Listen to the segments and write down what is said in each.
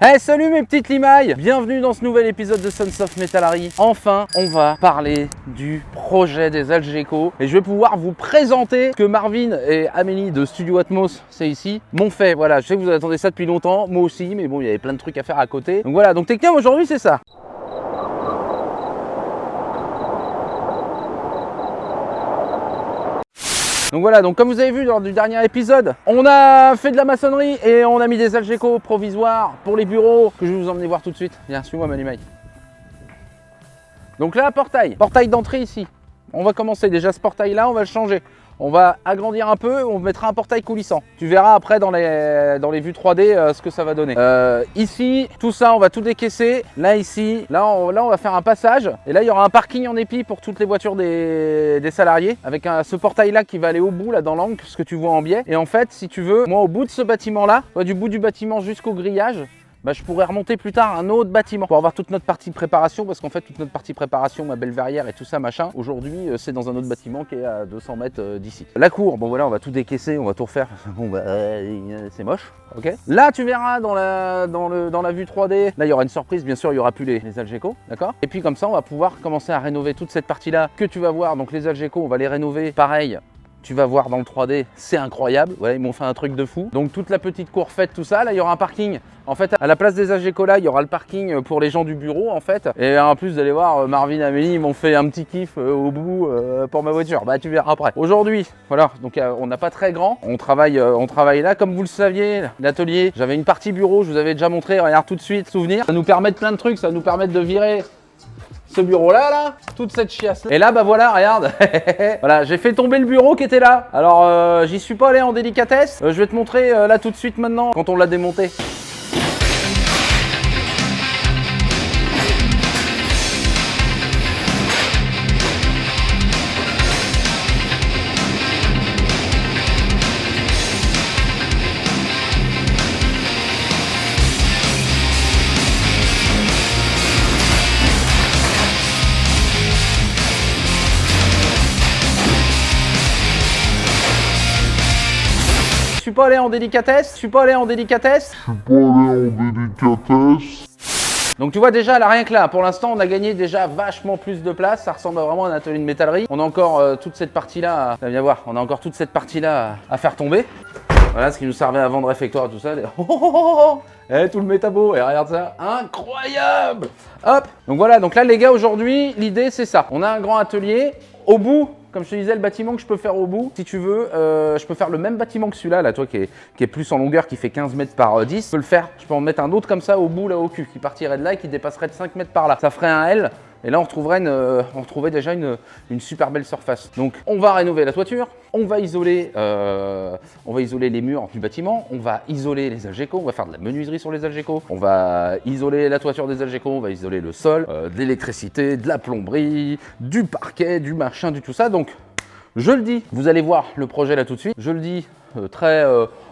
Hey, salut mes petites limailles! Bienvenue dans ce nouvel épisode de Sons of Metallary. Enfin, on va parler du projet des Algeco et je vais pouvoir vous présenter ce que Marvin et Amélie de Studio Atmos, c'est ici, m'ont fait. Voilà, je sais que vous attendez ça depuis longtemps, moi aussi, mais bon, il y avait plein de trucs à faire à côté. Donc voilà, donc techniquement aujourd'hui, c'est ça. Donc voilà, donc comme vous avez vu lors du dernier épisode, on a fait de la maçonnerie et on a mis des Algeco provisoires pour les bureaux que je vais vous emmener voir tout de suite. Viens, suis-moi Manimai. Donc là, portail d'entrée ici. On va commencer déjà ce portail là, on va le changer. On va agrandir un peu, on mettra un portail coulissant. Tu verras après dans les vues 3D ce que ça va donner. Ici, tout ça, on va tout décaisser. Là, ici, là on va faire un passage. Et là, il y aura un parking en épi pour toutes les voitures des salariés. Avec ce portail-là qui va aller au bout, là, dans l'angle, ce que tu vois en biais. Et en fait, si tu veux, moi, au bout de ce bâtiment-là, du bout du bâtiment jusqu'au grillage, je pourrais remonter plus tard un autre bâtiment pour avoir toute notre partie de préparation, parce qu'en fait toute notre partie préparation, ma belle verrière et tout ça machin, aujourd'hui c'est dans un autre bâtiment qui est à 200 mètres d'ici. La cour, bon voilà, on va tout décaisser, on va tout refaire, bon c'est moche, ok. Là tu verras dans la vue 3D, là il y aura une surprise, bien sûr il y aura plus les Algeco, d'accord. Et puis comme ça on va pouvoir commencer à rénover toute cette partie là que tu vas voir, donc les Algeco on va les rénover, pareil. Tu vas voir dans le 3D, c'est incroyable. Ouais, ils m'ont fait un truc de fou. Donc toute la petite cour faite, tout ça. Là, il y aura un parking. En fait, à la place des Algeco là, il y aura le parking pour les gens du bureau, en fait. Et en plus, vous allez voir, Marvin et Amélie, ils m'ont fait un petit kiff au bout pour ma voiture. Bah, tu verras après. Aujourd'hui, voilà. Donc, on n'a pas très grand. On travaille là. Comme vous le saviez, l'atelier, j'avais une partie bureau. Je vous avais déjà montré. Regarde tout de suite, souvenir. Ça nous permet de plein de trucs. Ça nous permet de virer ce bureau là, toute cette chiasse là. Et là bah voilà, regarde. Voilà, j'ai fait tomber le bureau qui était là. Alors j'y suis pas allé en délicatesse. Je vais te montrer là tout de suite maintenant quand on l'a démonté. Je suis pas allé en délicatesse. Donc tu vois déjà là, rien que là, pour l'instant on a gagné déjà vachement plus de place, ça ressemble vraiment à un atelier de métallerie. On a encore toute cette partie là, viens voir, on a encore toute cette partie là à faire tomber. Voilà ce qui nous servait avant de réfectoire et tout ça. Et tout le métabo, et regarde ça, incroyable. Hop, donc voilà, donc là les gars aujourd'hui, l'idée c'est ça. On a un grand atelier, au bout, comme je te disais, le bâtiment que je peux faire au bout, si tu veux, je peux faire le même bâtiment que celui-là, là, toi, qui est plus en longueur, qui fait 15 mètres par 10. Je peux le faire, je peux en mettre un autre comme ça au bout, là, au cul, qui partirait de là et qui dépasserait de 5 mètres par là. Ça ferait un L. Et là, on retrouverait déjà une super belle surface. Donc, on va rénover la toiture, on va isoler les murs du bâtiment, on va isoler les Algeco, on va faire de la menuiserie sur les Algeco, on va isoler la toiture des Algeco, on va isoler le sol, de l'électricité, de la plomberie, du parquet, du machin, du tout ça. Donc, je le dis, vous allez voir le projet là tout de suite, je le dis très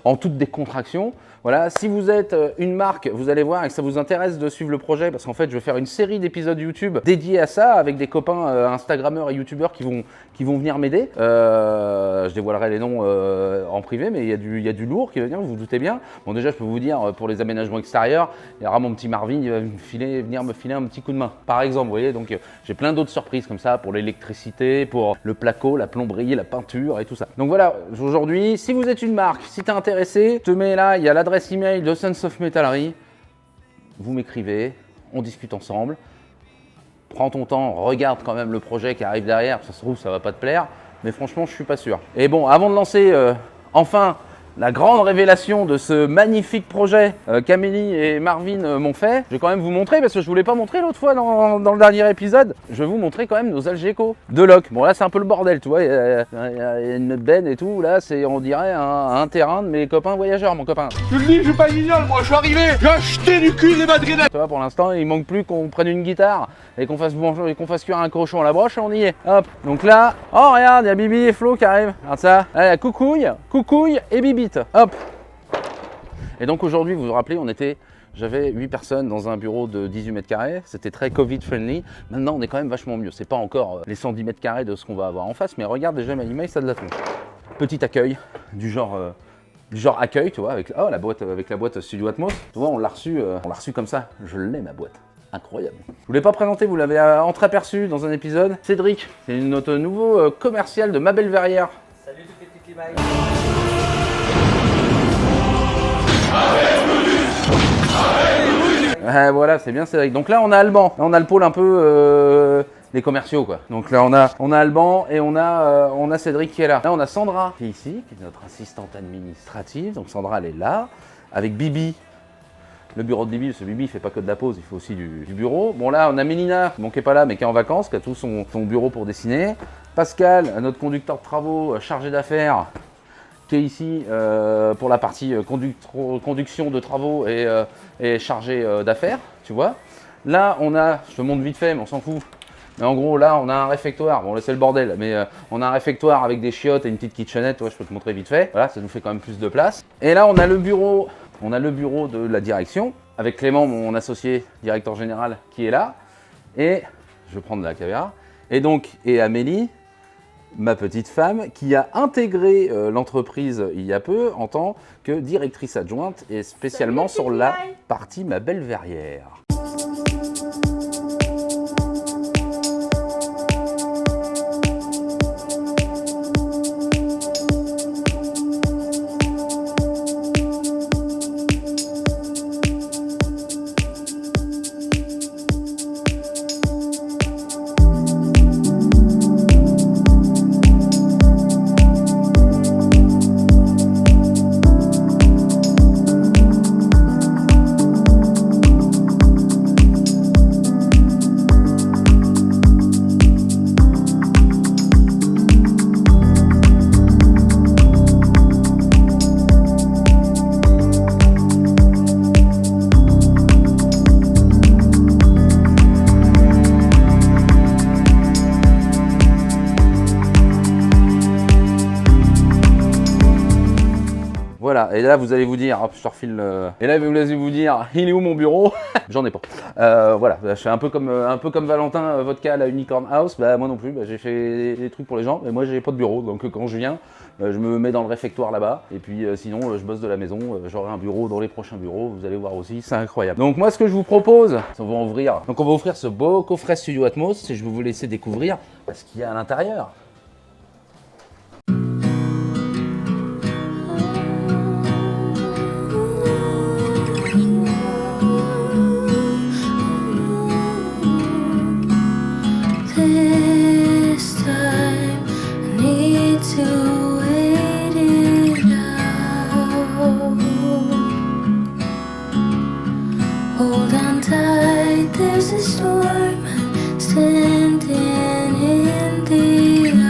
en toute décontraction. Voilà, si vous êtes une marque, vous allez voir et que ça vous intéresse de suivre le projet, parce qu'en fait, je vais faire une série d'épisodes YouTube dédiés à ça, avec des copains Instagrammeurs et YouTubeurs qui vont venir m'aider. Je dévoilerai les noms en privé, mais il y a du lourd qui va venir, vous vous doutez bien. Bon, déjà, je peux vous dire, pour les aménagements extérieurs, il y aura mon petit Marvin, il va venir me filer un petit coup de main, par exemple, vous voyez. Donc, j'ai plein d'autres surprises comme ça, pour l'électricité, pour le placo, la plomberie, la peinture et tout ça. Donc voilà, aujourd'hui, si vous êtes une marque, si tu es intéressé, je te mets là, il y a l'adresse email de Sons of Metallary, vous m'écrivez, on discute ensemble, prends ton temps, regarde quand même le projet qui arrive derrière, ça se trouve ça va pas te plaire, mais franchement je suis pas sûr. Et bon, avant de lancer enfin la grande révélation de ce magnifique projet qu'Amélie et Marvin m'ont fait, je vais quand même vous montrer, parce que je ne voulais pas montrer l'autre fois dans le dernier épisode, je vais vous montrer quand même nos Algeco de loc. Bon là c'est un peu le bordel, tu vois, il y a une benne et tout, là c'est on dirait un terrain de mes copains voyageurs, mon copain. Je le dis, je suis pas guignol, moi je suis arrivé, j'ai acheté du cul des madrinettes. Tu vois, pour l'instant il manque plus qu'on prenne une guitare et qu'on fasse cuire un cochon à la broche et on y est. Hop, donc là, oh regarde, il y a Bibi et Flo qui arrivent, regarde ça, là, il y a Coucouille et Bibi. Hop. Et donc aujourd'hui, vous vous rappelez, j'avais 8 personnes dans un bureau de 18 mètres carrés, c'était très Covid friendly. Maintenant, on est quand même vachement mieux. C'est pas encore les 110 mètres carrés de ce qu'on va avoir en face, mais regarde déjà ma email, ça a de la tronche. Petit accueil du genre du genre accueil, tu vois, avec la boîte Studio Atmos. Tu vois, on l'a reçu comme ça. Je l'ai, ma boîte. Incroyable. Je voulais pas présenter, vous l'avez entreaperçu dans un épisode. Cédric, c'est notre nouveau commercial de Ma Belle Verrière. Salut toutes les petites limailles. Voilà, c'est bien Cédric. Donc là, on a Alban. Là, on a le pôle un peu des commerciaux, quoi. Donc là, on a Alban et on a Cédric qui est là. Là, on a Sandra qui est ici, qui est notre assistante administrative. Donc Sandra, elle est là, avec Bibi. Le bureau de Bibi, parce que Bibi, il fait pas que de la pause, il fait aussi du bureau. Bon, là, on a Mélina, bon, qui est pas là, mais qui est en vacances, qui a tout son bureau pour dessiner. Pascal, notre conducteur de travaux, chargé d'affaires, qui est ici pour la partie conduction de travaux et chargé d'affaires, tu vois. Là, on a, je te montre vite fait, mais on s'en fout. Mais en gros, là, on a un réfectoire. Bon, là, c'est le bordel, mais on a un réfectoire avec des chiottes et une petite kitchenette. Ouais, je peux te montrer vite fait. Voilà, ça nous fait quand même plus de place. Et là, on a le bureau. On a le bureau de la direction avec Clément, mon associé directeur général, qui est là. Et je vais prendre la caméra. Et Amélie, ma petite femme, qui a intégré l'entreprise il y a peu en tant que directrice adjointe et spécialement sur la partie Ma Belle Verrière. Voilà, et là vous allez vous dire, hop, je te refile et là vous allez vous dire, il est où mon bureau? J'en ai pas. Voilà, je suis un peu comme Valentin Vodka à la Unicorn House, bah moi non plus, j'ai fait des trucs pour les gens, mais moi j'ai pas de bureau, donc quand je viens, je me mets dans le réfectoire là-bas, et puis sinon je bosse de la maison, j'aurai un bureau dans les prochains bureaux, vous allez voir aussi, c'est incroyable. Donc moi ce que je vous propose, on va ouvrir ce beau coffret Studio Atmos, et je vais vous laisser découvrir ce qu'il y a à l'intérieur. This time I need to wait it out. Hold on tight, there's a storm standing in the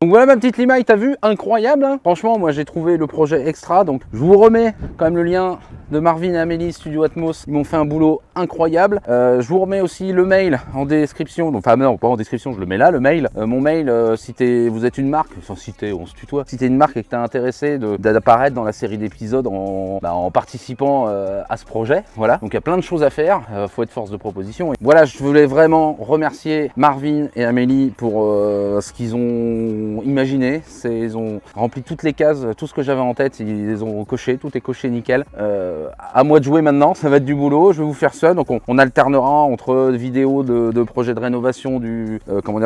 Donc voilà ma petite limaille, t'as vu, incroyable hein. Franchement moi j'ai trouvé le projet extra, donc je vous remets quand même le lien de Marvin et Amélie Studio Atmos, ils m'ont fait un boulot incroyable. Je vous remets aussi le mail en description, donc, enfin non pas en description, je le mets là le mail. Mon mail, si vous êtes une marque, sans citer, on se tutoie, si t'es une marque et que t'es intéressé d'apparaître dans la série d'épisodes en participant à ce projet, voilà. Donc il y a plein de choses à faire, faut être force de proposition. Et voilà, je voulais vraiment remercier Marvin et Amélie pour ce qu'ils ont imaginé. Ils ont rempli toutes les cases, tout ce que j'avais en tête, ils les ont coché, tout est coché nickel. À moi de jouer maintenant, ça va être du boulot, je vais vous faire ça. Donc on alternera entre vidéos de projets de rénovation de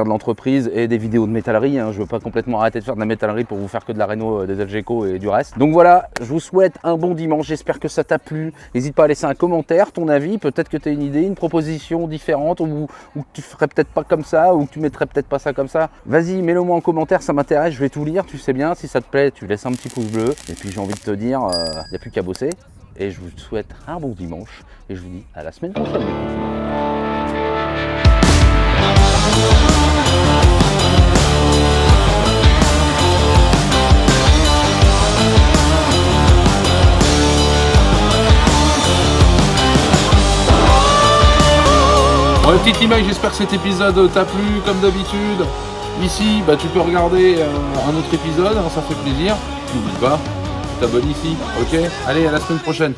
l'entreprise et des vidéos de métallerie. Hein. Je veux pas complètement arrêter de faire de la métallerie pour vous faire que de la réno, des Algeco et du reste. Donc voilà, je vous souhaite un bon dimanche, j'espère que ça t'a plu. N'hésite pas à laisser un commentaire, ton avis, peut-être que tu as une idée, une proposition différente ou que tu ferais peut-être pas comme ça ou que tu mettrais peut-être pas ça comme ça. Vas-y, mets-le moi en commentaire, ça m'intéresse, je vais tout lire, tu sais bien. Si ça te plaît, tu laisses un petit pouce bleu. Et puis j'ai envie de te dire, il n'y a plus qu'à bosser. Et je vous souhaite un bon dimanche et je vous dis à la semaine prochaine. Bon, petite image, j'espère que cet épisode t'a plu comme d'habitude. Ici, tu peux regarder un autre épisode, ça fait plaisir. N'oublie pas, tu t'abonnes ici, ok? Allez, à la semaine prochaine.